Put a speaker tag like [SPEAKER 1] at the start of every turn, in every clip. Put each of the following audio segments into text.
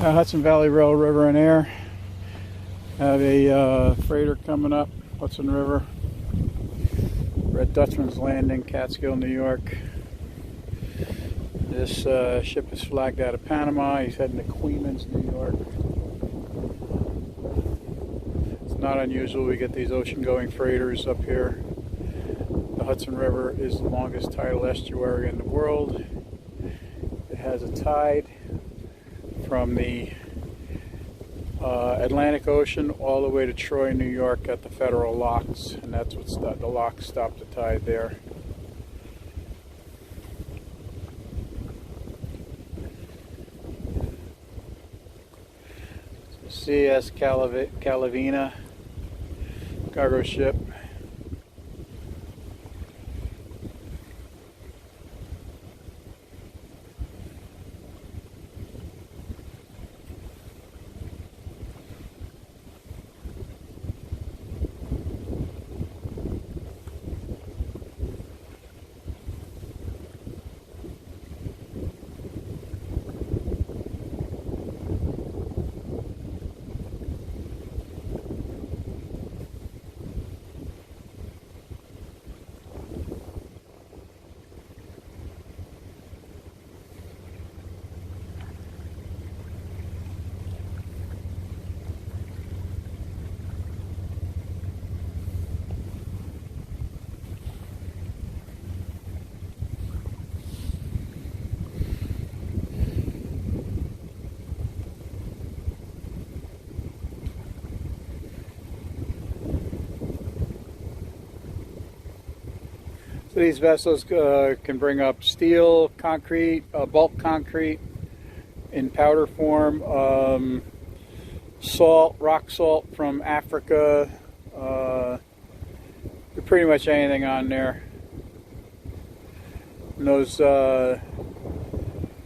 [SPEAKER 1] Hudson Valley Rail, River and Air. Have a freighter coming up, Hudson River. We're at Dutchman's Landing, Catskill, New York. This ship is flagged out of Panama. He's heading to Queens, New York. It's not unusual we get these ocean-going freighters up here. The Hudson River is the longest tidal estuary in the world. It has a tide from the Atlantic Ocean all the way to Troy, New York at the Federal Locks, and that's what the locks stop the tide there. CS Calavina cargo ship. So these vessels can bring up steel, concrete, bulk concrete in powder form, salt, rock salt from Africa, pretty much anything on there. And those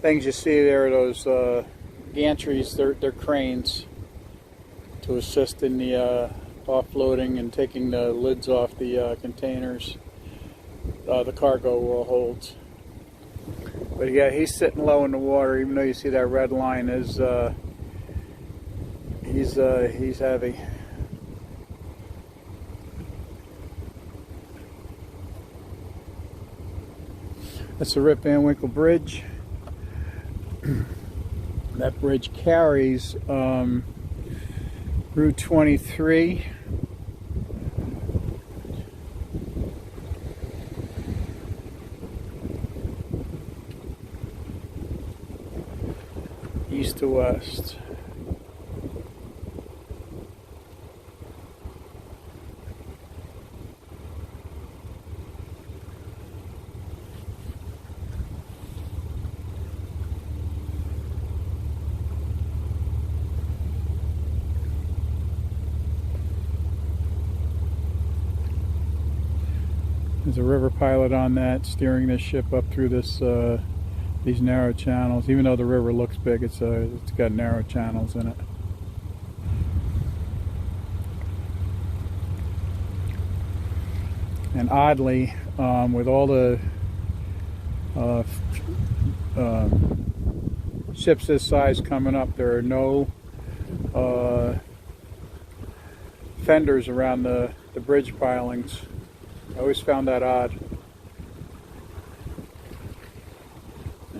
[SPEAKER 1] things you see there, those gantries, they're cranes to assist in the offloading and taking the lids off the containers. The cargo holds. But yeah, he's sitting low in the water, even though you see that red line is he's heavy. That's the Rip Van Winkle Bridge. That bridge carries Route 23. East to west. There's a river pilot on that, steering this ship up through this these narrow channels. Even though the river looks big, it's got narrow channels in it. And oddly, with all the ships this size coming up, there are no fenders around the bridge pilings. I always found that odd.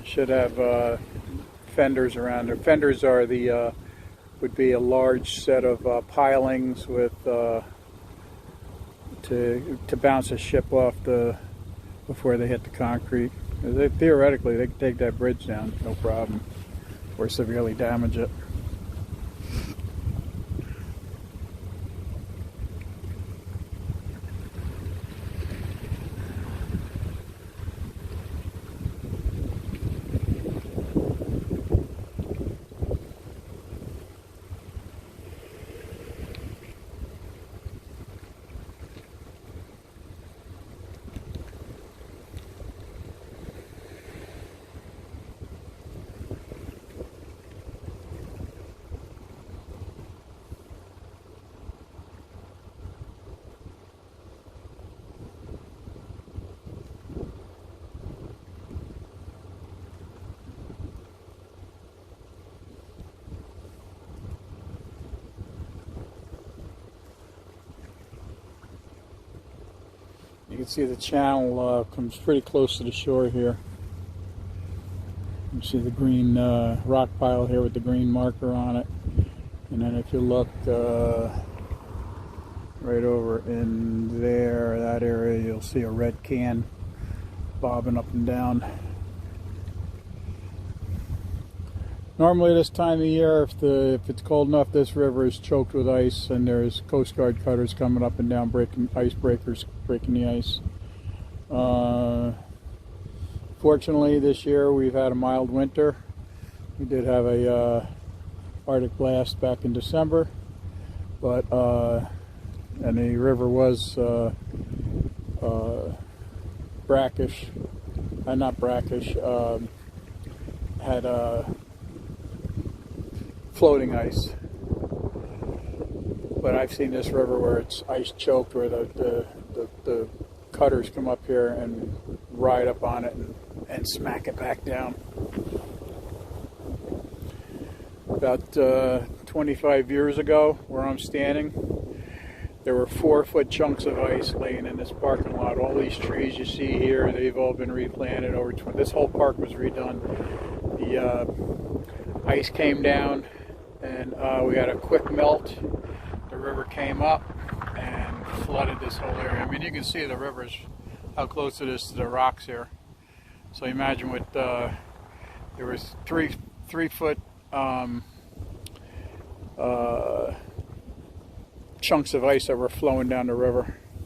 [SPEAKER 1] Should have fenders around there. Fenders are the would be a large set of pilings with to bounce a ship off before they hit the concrete. Theoretically, they could take that bridge down, no problem, or severely damage it. You can see the channel comes pretty close to the shore here. You see the green rock pile here with the green marker on it. And then if you look right over in there, that area, you'll see a red can bobbing up and down. Normally this time of year, if it's cold enough, this river is choked with ice, and there's Coast Guard cutters coming up and down, breaking icebreakers, breaking the ice. Fortunately, this year we've had a mild winter. We did have a Arctic blast back in December, but and the river was brackish, not brackish, had floating ice. But I've seen this river where it's ice choked, where the cutters come up here and ride up on it and smack it back down. About 25 years ago, where I'm standing, there were 4-foot chunks of ice laying in this parking lot. All these trees you see here, they've all been replanted over 20. This whole park was redone. The ice came down, and we had a quick melt. The river came up and flooded this whole area. I mean, you can see the river's how close it is to the rocks here. So imagine what there was three foot chunks of ice that were flowing down the river.